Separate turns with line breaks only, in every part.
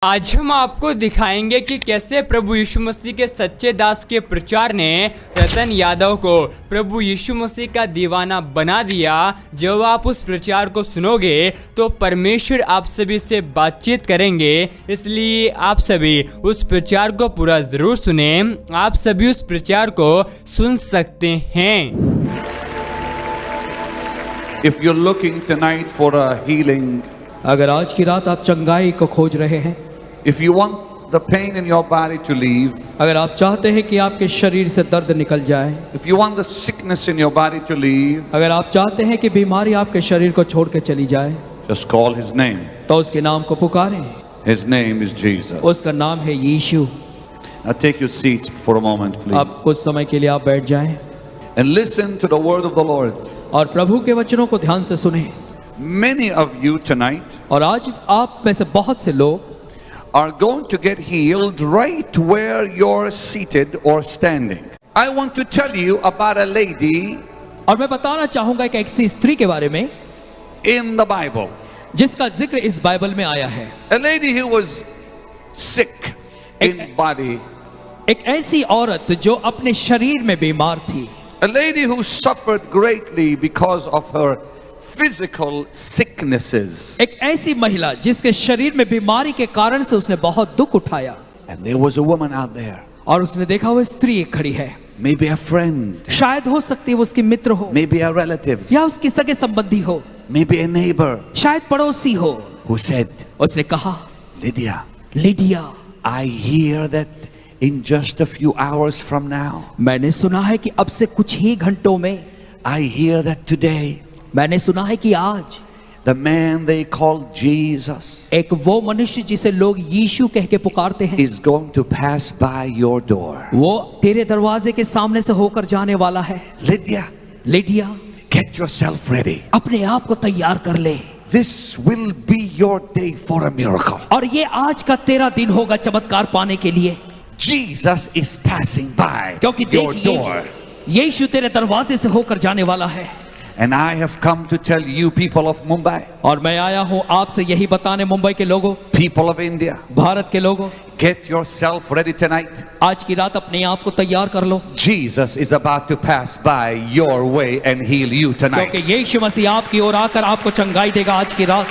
आज हम आपको दिखाएंगे कि कैसे प्रभु यीशु मसीह के सच्चे दास के प्रचार ने रतन यादव को प्रभु यीशु मसीह का दीवाना बना दिया। जब आप उस प्रचार को सुनोगे तो परमेश्वर आप सभी से बातचीत करेंगे, इसलिए आप सभी उस प्रचार को पूरा जरूर सुने। आप सभी उस प्रचार को सुन सकते हैं।
If you're looking tonight for a healing,
अगर आज की रात आप चंगाई को खोज रहे हैं,
if you want the pain in your body to leave,
अगर आप चाहते हैं कि आपके शरीर से दर्द निकल जाए,
if you want the sickness in your body to leave,
अगर आप चाहते हैं कि बीमारी आपके शरीर को छोड़ के चली जाए,
just call his name.
तो उसके नाम को पुकारें।
His name is Jesus.
उसका नाम है यीशु।
Now take your seats for a moment, please,
अब कुछ समय के लिए आप बैठ जाएं
and listen to the word of the Lord.
और प्रभु के वचनों को ध्यान से सुनें।
Many of you tonight
और आज आप में से बहुत से लोग
are going to get healed right where you're seated or standing. I want to tell you about a lady
और मैं बताना चाहूंगा एक ऐसी स्त्री के बारे में
in the Bible.
जिसका जिक्र इस बाइबल में आया है।
A lady who was sick in body.
एक ऐसी औरत जो अपने शरीर में बीमार थी।
A lady who suffered greatly because of her physical sicknesses.
एक ऐसी महिला जिसके शरीर में बीमारी के कारण से उसने बहुत दुख उठाया।
And there was a woman out there.
और उसने देखा वो स्त्री एक खड़ी है।
Maybe a friend.
शायद हो सकती है वो उसकी मित्र हो,
Maybe a relative.
या उसकी सगे संबंधी हो,
Maybe a neighbor.
शायद पड़ोसी हो।
Who said,
उसने कहा,
Lydia,
Lydia,
I hear that in just a few hours from now,
मैंने सुना है कि अब से कुछ ही घंटों में,
I hear that today,
मैंने सुना है कि आज
the man they call Jesus
एक वो मनुष्य जिसे लोग यीशु कह के पुकारते हैं,
is going to pass by your door.
वो तेरे दरवाजे के सामने से होकर जाने वाला है।
Lydia,
Lydia,
get yourself ready.
अपने आप को तैयार कर ले।
This will be your day for a miracle.
और ये आज का तेरा दिन होगा चमत्कार पाने के लिए,
Jesus is passing by
क्योंकि
your
देख
door.
यीशु तेरे दरवाजे से होकर जाने वाला है।
And I have come to tell you, people of Mumbai,
और मैं आया हूँ आपसे यही बताने, मुंबई के लोगों,
people of India,
भारत के लोगों,
get yourself ready tonight.
आज की रात अपने आप को तैयार कर लो,
Jesus is about to pass by your way and heal you tonight.
क्योंकि यीशु मसीह आपकी ओर आकर आपको चंगाई देगा आज की रात।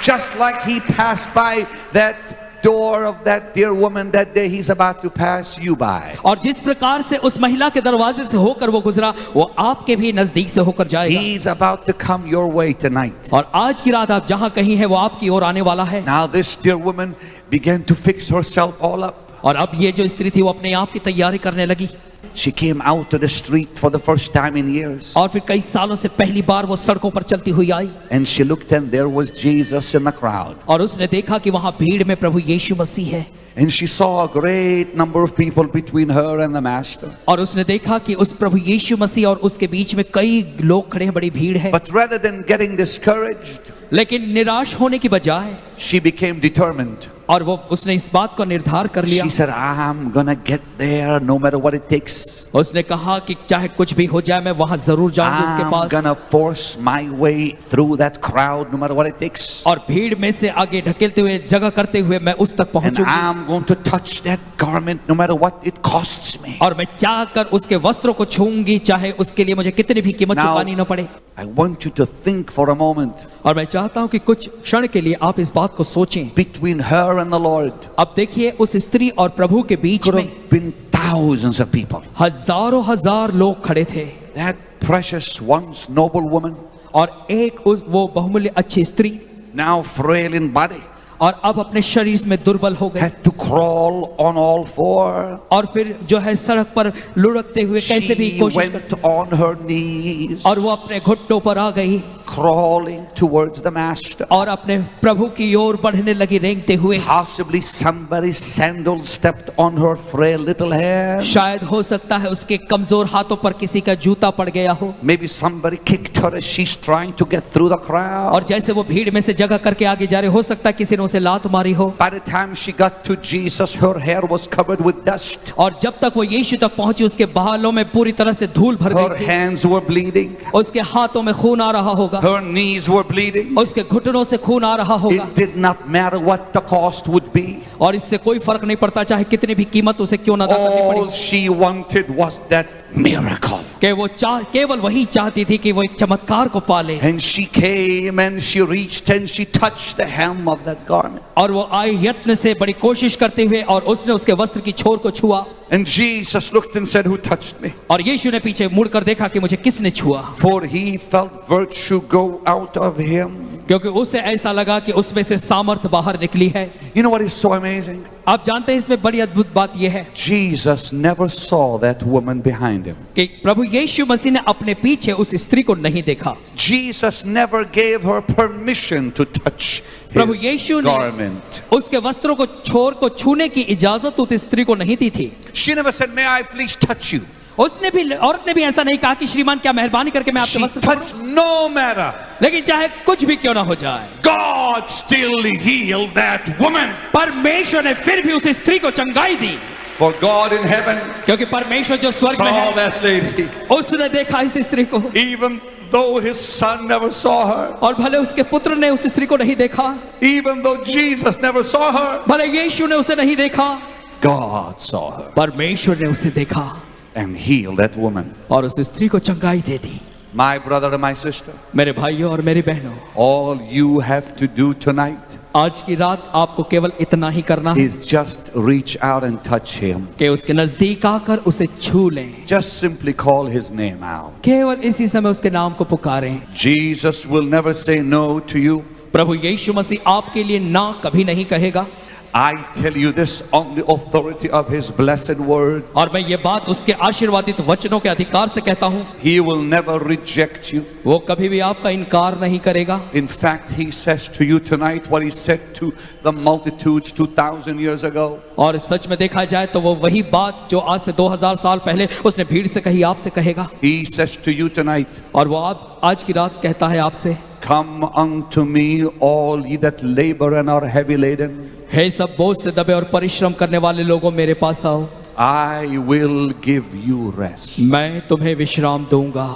Just like he passed by that door of that dear woman that day, he's about to pass you by.
और जिस प्रकार से उस महिला के दरवाजे से होकर वो गुजरा, वो आपके भी नजदीक से होकर जाएगा।
He's about to come your way tonight.
और आज की रात आप जहां कहीं है वो आपकी ओर आने वाला है।
Now this dear woman began to fix herself all up.
और अब ये जो स्त्री थी वो अपने आप की तैयारी करने लगी।
She came out to the street for the first time in years.
और फिर कई सालों से पहली बार वो सड़कों पर चलती हुई आई।
And she looked and there was Jesus in the crowd.
और उसने देखा कि वहां भीड़ में प्रभु यीशु मसीह है।
And she saw a great number of people between her and the master.
और उसने देखा कि उस प्रभु यीशु मसीह और उसके बीच में कई लोग खड़े हैं, बड़ी भीड़ है।
But rather than getting discouraged,
लेकिन निराश होने की बजाय
she became determined.
और वो उसने इस बात को निर्धार कर लिया।
She said, I'm gonna get there no matter what it takes.
उसने कहा कि चाहे कुछ भी हो जाए मैं वहां जरूर जाऊंगी उसके
I'm
pass.
gonna force my way through that crowd no matter what it takes.
और भीड़ में से आगे ढकेलते हुए, जगह करते हुए मैं उस तक
And
पहुंचूंगी।
I'm going to touch that garment no matter what it costs me.
और मैं चाहकर उसके वस्त्रों को छूंगी, चाहे उसके लिए मुझे कितनी भी कीमत
Now,
चुकानी न पड़े।
I want you to think for a moment
और मैं चाहता हूं कि कुछ क्षण के लिए आप इस बात को सोचें।
between her and the Lord.
अब देखिए उस स्त्री और प्रभु के बीच
Could
में
have been thousands of people.
हजारों हजार लोग खड़े थे।
That precious once noble woman,
और एक उस वो बहुमूल्य अच्छी स्त्री
now frail in body,
और अब अपने शरीर में दुर्बल हो गई।
had to crawl on all four.
और फिर जो है सड़क पर लुढ़कते हुए कैसे भी
She
कोशिश
went
करती,
on her knees,
और वो अपने घुटनों पर आ गई
crawling towards the master.
और अपने प्रभु की ओर बढ़ने लगी रेंगते हुए।
Possibly somebody's sandal stepped on her frail little hand.
शायद हो सकता है उसके कमजोर हाथों पर किसी का जूता पड़ गया हो।
Maybe somebody kicked her as she's trying to get through the crowd.
और जैसे वो भीड़ में से जगह करके आगे जा रहे, हो सकता है किसी ने से लात मारी हो।
By the time she got to Jesus, her hair was covered with dust.
और जब तक वो यीशु तक पहुंची उसके बालों में पूरी तरह से धूल भर
Her
गई थी।
hands were bleeding.
उसके हाथों में खून आ रहा होगा,
Her knees were bleeding.
उसके घुटनों से खून आ रहा होगा।
It did not matter what the cost would be.
और इससे कोई फर्क नहीं पड़ता चाहे कितनी भी कीमत उसे क्यों न अदा करनी
All
पड़ी,
she wanted was that miracle.
कि वो केवल वही चाहती थी कि वो एक चमत्कार को पाले।
And she came and she reached and she touched the hem of that garment.
और वो आई यत्न से बड़ी कोशिश करते हुए और उसने उसके वस्त्र की छोर को छुआ।
And Jesus looked and said, "Who touched me?"
और यीशु ने पीछे मुड़कर देखा कि मुझे किसने छुआ,
For he felt virtue go out of him.
क्योंकि उसे ऐसा लगा कि उसमें से सामर्थ बाहर निकली है।
You know what is so amazing?
आप जानते हैं इसमें बड़ी अद्भुत बात यह है
Jesus never saw that woman behind him.
कि प्रभु यीशु मसीह ने अपने पीछे उस स्त्री को नहीं देखा।
Jesus never gave her permission to touch
Prabhu
his
यीशु ने
garment.
उसके वस्त्रों को छोर को छूने की इजाजत उस स्त्री को नहीं दी थी।
She never said, "May I please touch you?"
उसने भी, औरत ने भी ऐसा नहीं कहा कि श्रीमान क्या मेहरबानी करके मैं आपके
She
वस्त्र पकड़ूं?
touched no matter.
लेकिन चाहे कुछ भी क्यों ना हो जाए,
God still healed that woman.
परमेश्वर ने फिर भी उस स्त्री को चंगाई दी,
For God in heaven
क्योंकि परमेश्वर जो स्वर्ग में
saw
है
that lady.
उसने देखा इस स्त्री को।
Even though his son never saw her.
और भले उसके पुत्र ने उस स्त्री को नहीं देखा,
Even though Jesus never saw her.
भले यीशु ने उसे नहीं देखा,
God saw her
परमेश्वर ने उसे देखा
and healed that woman.
और उस स्त्री को चंगाई दे दी।
My brother and my sister,
मेरे भाइयों और मेरी बहनों,
all you have to do tonight
आज की रात आपको केवल इतना ही करना है
is just reach out and touch him.
कि उसके नजदीक आकर उसे छू लें।
Just simply call his name out.
केवल इसी समय उसके नाम को पुकारें।
Jesus will never say no to you.
प्रभु यीशु मसीह आपके लिए ना कभी नहीं कहेगा।
I tell you this on the authority of his blessed word.
और मैं ये बात उसके आशीर्वादित वचनों के अधिकार से कहता हूँ,
He will never reject you.
वो कभी भी आपका इनकार नहीं करेगा।
In fact, he says to you tonight what he said to the multitudes 2000 years ago.
और सच में देखा जाए तो वो वही बात जो आज से 2000 साल पहले उसने भीड़ से कही आपसे कहेगा।
He says to you tonight,
और वो आप आज की रात कहता है आपसे,
"Come unto me, all ye that labor and are heavy laden.
हे सब बोझ से दबे और परिश्रम करने वाले लोगों मेरे पास आओ,
I will give you rest."
मैं तुम्हें विश्राम दूंगा।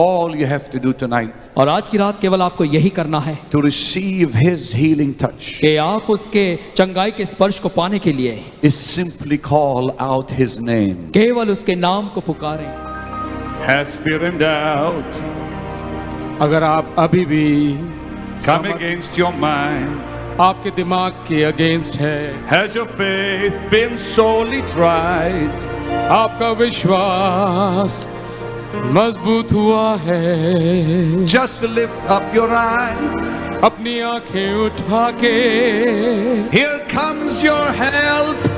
All you have to do tonight
और आज की रात केवल आपको यही करना है
to receive his healing touch
कि आप उसके चंगाई के स्पर्श को पाने के लिए
is simply call out his name.
केवल उसके नाम को पुकारें।
Has fear and doubt
अगर आप अभी भी
come against your mind?
आपके दिमाग के अगेंस्ट है,
Has your faith been sorely tried?
आपका विश्वास मजबूत हुआ है,
Just lift up your eyes.
अपनी आंखें उठा के
Here comes your help.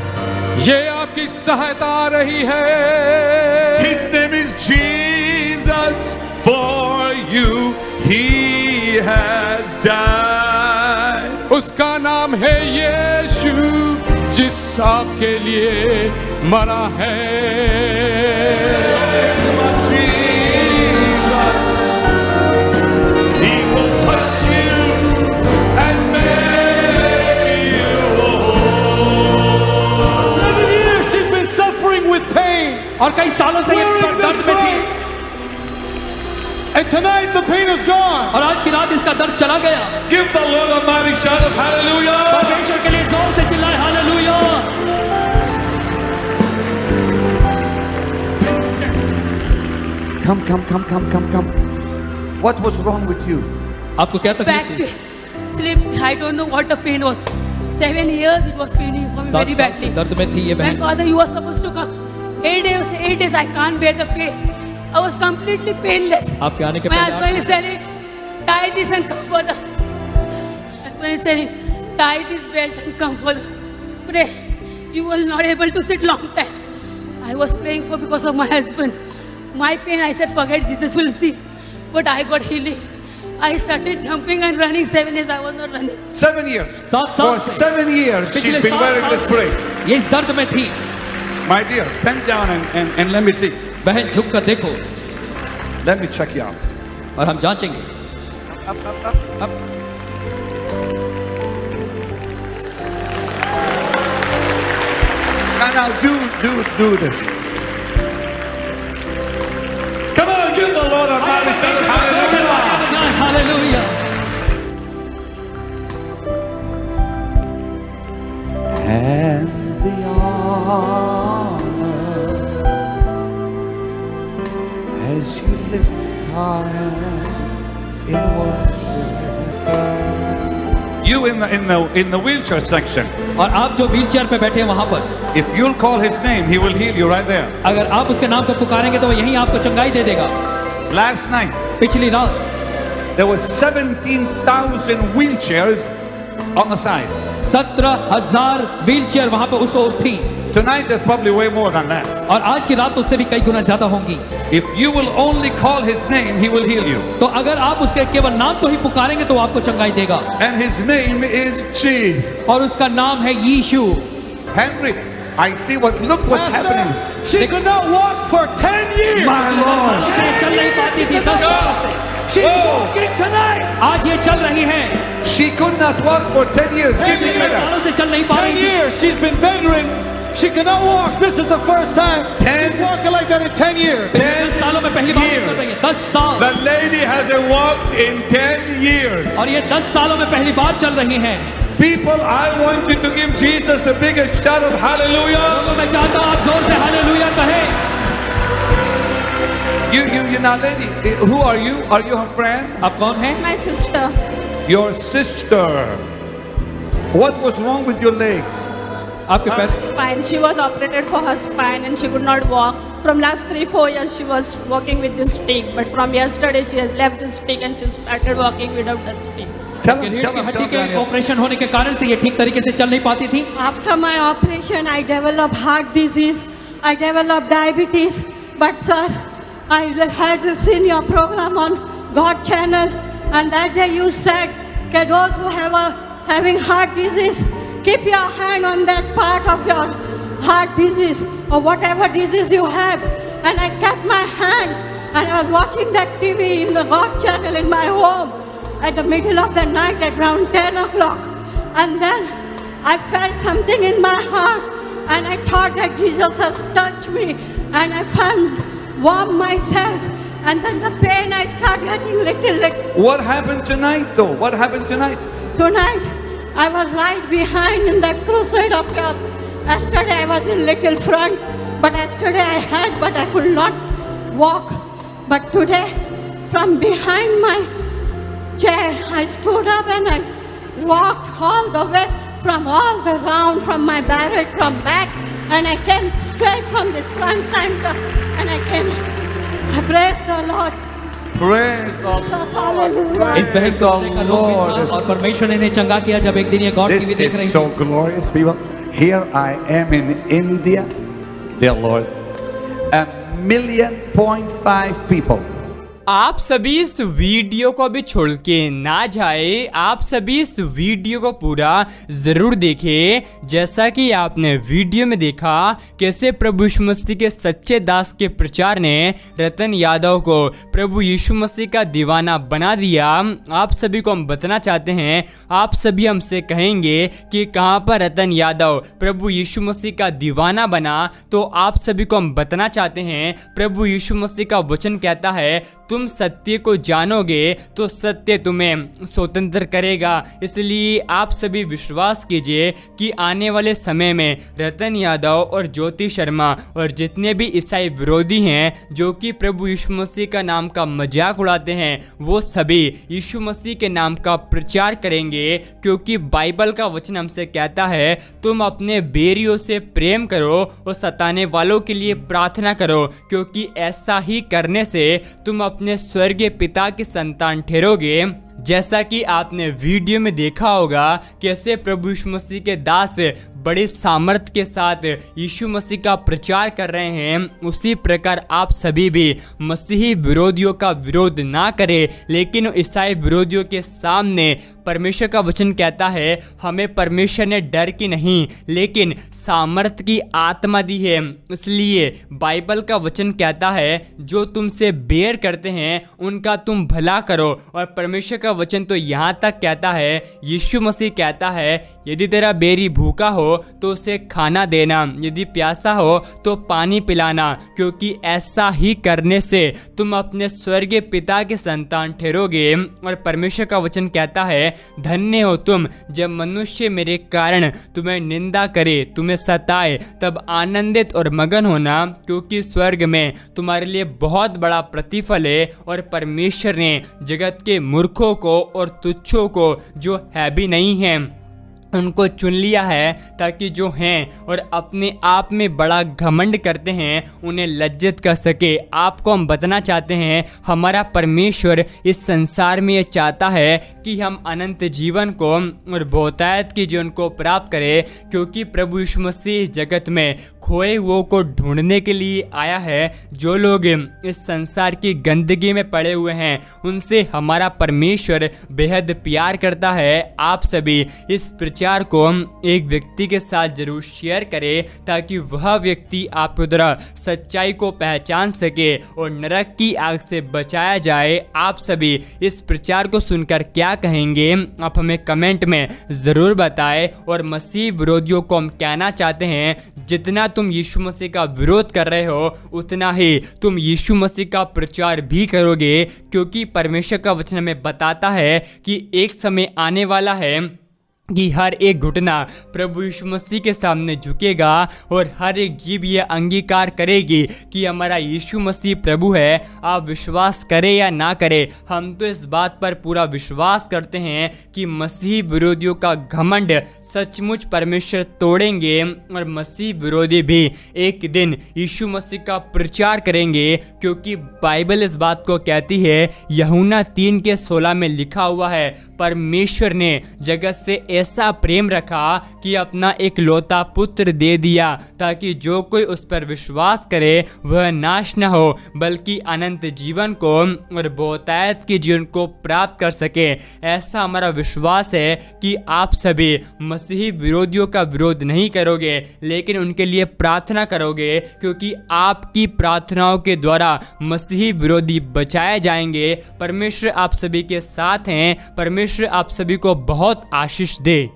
ये आपकी सहायता आ रही है।
His name is Jesus. For you he has died.
उसका नाम है यीशु, जिस आपके लिए मरा है।
Jesus, he will touch you and make you whole.
7 years she's been suffering with pain.
और कई सालों से ये
Wearing this
दर्द में थी,
box. And tonight the pain is gone.
और आज की रात इसका दर्द चला गया।
Give the Lord a mighty shout of hallelujah.
परमेश्वर के लिए जोर से चिल्लाए hallelujah.
Come. What was wrong with you?
आपको क्या तकलीफ
Back
थी?
pain, sleep. I don't know what the pain was. 7 years it was paining for me
7
very
साल
badly.
से दर्द में थी ये
When
बहन।
father, you were supposed to come. 8 days, I can't bear the pain. I was completely painless.
आपके आने के
My
पहले
husband is telling, tie this and come further. Husband is telling, tie this belt and come further. Pray. You will not able to sit long time. I was praying for because of my husband. My pain, I said, forget, Jesus will see. But I got healing. I started jumping and running. 7 years I was not running.
7 years.
7
For
साल से
7 years she's
पिछले
been
7
wearing
साल
this
से
brace.
ये इस दर्द में थी।
My dear, bend down and let me see.
बहन झुक कर देखो
Let me check you out.
और हम जांचेंगे।
now do this. Come on, give the Lord a mighty shout. Hallelujah.
Hallelujah.
And the honor as you lift our hands in worship. You in the wheelchair section.
और आप जो wheelchair पे बैठे हैं वहां पर,
If you'll call his name, he will heal you right there.
अगर आप उसके नाम को पुकारेंगे तो वो यहीं आपको चंगाई दे देगा।
Last night,
पिछली रात
there was 17,000 wheelchairs on the side.
17,000 wheelchair वहां पे उस ओर थी।
Tonight, there's probably way more than that.
और आज की रात उससे भी कई गुना ज्यादा होंगी।
If you will only call his name, he will heal you.
तो अगर आप उसके केवल नाम को ही पुकारेंगे तो वो आपको चंगाई देगा।
And his name is Jesus.
और उसका नाम है यीशु।
Henry, I see look what's happening.
She could not walk for 10 years.
My Lord.
चल नहीं पाती थी 10 सालों से।
She's walking tonight.
आज ये चल रही है।
She could not walk for 10 years. Give me
10
that.
सालों से चल नहीं पा
10
रही थी।
years. She's been bedridden. She cannot walk. This is the first time.
10
She's walking like that in 10 years.
10
सालों में पहली बार चल रही है। 10 साल।
The lady hasn't walked in 10 years.
और ये 10 सालों में पहली बार चल रही हैं।
People, I want you to give Jesus the biggest shout of hallelujah.
तो मैं चाहता हूं आप जोर से हालेलुया कहें।
You now lady, who are you? Are you her friend?
आप कौन हैं?
My sister.
Your sister. What was wrong with your legs?
आपके पैर
Spine. She was operated for her spine and she could not walk. From last 3-4 years she was walking with this stick. But from yesterday she has left the stick and she started walking without the stick.
Tell
रीढ़
him,
की
tell him,
हड्डी
tell
के
him.
Operation होने के कारण से ये ठीक तरीके से चल नहीं पाती थी।
After my operation, I developed heart disease. I developed diabetes. But sir, I had seen your program on God channel, and that day you said, "Okay, those who having heart disease, keep your hand on that part of your heart disease or whatever disease you have." And I kept my hand, and I was watching that TV in the God channel in my home at the middle of the night at around 10 o'clock. And then I felt something in my heart and I thought that Jesus has touched me and I felt warm myself and then the pain I started getting little.
What happened tonight though? What happened tonight?
Tonight I was right behind in that crusade of yours. Yesterday I was in little front, but yesterday I had but I could not walk. But today from behind my chair I stood up and I walked all the way from all the round from my barrett from back and I came straight from this front center and I came. I praise the Lord.
Praise the
Jesus, hallelujah.
इस बहन को देखा रोग भी था और परमेश्वर ने इन्हें चंगा किया जब एक दिन ये गॉड
This
टीवी देख रही
is
थी।
so glorious, people. Here I am in India, dear Lord. 1.5 million people.
आप सभी इस वीडियो को अभी छोड़ के ना जाए, आप सभी इस वीडियो को पूरा जरूर देखें। जैसा कि आपने वीडियो में देखा कैसे प्रभु यीशु मसीह के सच्चे दास के प्रचार ने रतन यादव को प्रभु यीशु मसीह का दीवाना बना दिया। आप सभी को हम बताना चाहते हैं, आप सभी हमसे कहेंगे कि कहां पर रतन यादव प्रभु यीशु मसीह का दीवाना बना, तो आप सभी को हम बताना चाहते हैं प्रभु यीशु मसीह का वचन कहता है तुम सत्य को जानोगे तो सत्य तुम्हें स्वतंत्र करेगा। इसलिए आप सभी विश्वास कीजिए कि आने वाले समय में रतन यादव और ज्योति शर्मा और जितने भी ईसाई विरोधी हैं जो कि प्रभु यीशु मसीह का नाम का मजाक उड़ाते हैं, वो सभी यीशु मसीह के नाम का प्रचार करेंगे। क्योंकि बाइबल का वचन हमसे कहता है तुम अपने बैरियों से प्रेम करो और सताने वालों के लिए प्रार्थना करो, क्योंकि ऐसा ही करने से तुम अपने स्वर्गीय पिता के संतान ठहरोगे। जैसा कि आपने वीडियो में देखा होगा कैसे प्रभु यीशु मसीह के दास बड़े सामर्थ्य के साथ यीशु मसीह का प्रचार कर रहे हैं, उसी प्रकार आप सभी भी मसीही विरोधियों का विरोध ना करें, लेकिन ईसाई विरोधियों के सामने परमेश्वर का वचन कहता है हमें परमेश्वर ने डर की नहीं लेकिन सामर्थ्य की आत्मा दी है। इसलिए बाइबल का वचन कहता है जो तुमसे बैर करते हैं उनका तुम भला करो, और परमेश्वर का का वचन तो यहाँ तक कहता है, यीशु मसीह कहता है, यदि तेरा बैरी भूखा हो तो उसे खाना देना, यदि प्यासा हो तो पानी पिलाना, क्योंकि ऐसा ही करने से तुम अपने स्वर्गीय पिता के संतान ठहरोगे। और परमेश्वर का वचन कहता है, धन्य हो तुम जब मनुष्य मेरे कारण तुम्हें निंदा करे, तुम्हें सताए, तब आनंदित और मगन होना, क्योंकि स्वर्ग में तुम्हारे लिए बहुत बड़ा प्रतिफल है। और परमेश्वर ने जगत के मूर्खों को और तुच्छों को, जो है भी नहीं है, उनको चुन लिया है, ताकि जो हैं और अपने आप में बड़ा घमंड करते हैं उन्हें लज्जित कर सके। आपको हम बताना चाहते हैं, हमारा परमेश्वर इस संसार में ये चाहता है कि हम अनंत जीवन को और बहुतायत के जीवन को प्राप्त करें, क्योंकि प्रभु यीशु मसीह जगत में खोए हुओं को ढूंढने के लिए आया है। जो लोग इस संसार की गंदगी में पड़े हुए हैं उनसे हमारा परमेश्वर बेहद प्यार करता है। आप सभी इस प्रचार को एक व्यक्ति के साथ जरूर शेयर करें, ताकि वह व्यक्ति आपके द्वारा सच्चाई को पहचान सके और नरक की आग से बचाया जाए। आप सभी इस प्रचार को सुनकर क्या कहेंगे, आप हमें कमेंट में ज़रूर बताएं। और मसीह विरोधियों को हम कहना चाहते हैं, जितना तुम यीशु मसीह का विरोध कर रहे हो उतना ही तुम यीशु मसीह का प्रचार भी करोगे, क्योंकि परमेश्वर का वचन हमें बताता है कि एक समय आने वाला है कि हर एक घुटना प्रभु यीशु मसीह के सामने झुकेगा और हर एक जीभ यह अंगीकार करेगी कि हमारा यीशु मसीह प्रभु है। आप विश्वास करें या ना करें, हम तो इस बात पर पूरा विश्वास करते हैं कि मसीह विरोधियों का घमंड सचमुच परमेश्वर तोड़ेंगे और मसीह विरोधी भी एक दिन यीशु मसीह का प्रचार करेंगे, क्योंकि बाइबल इस बात को कहती है, यूहन्ना 3:16 में लिखा हुआ है, परमेश्वर ने जगत से ऐसा प्रेम रखा कि अपना एक लौता पुत्र दे दिया, ताकि जो कोई उस पर विश्वास करे वह नाश न हो, बल्कि अनंत जीवन को और बहुतायत के जीवन को प्राप्त कर सके। ऐसा हमारा विश्वास है कि आप सभी मसीही विरोधियों का विरोध नहीं करोगे, लेकिन उनके लिए प्रार्थना करोगे, क्योंकि आपकी प्रार्थनाओं के द्वारा मसीही विरोधी बचाए जाएंगे। परमेश्वर आप सभी के साथ हैं। परमेश्वर आप सभी को बहुत आशीष दे।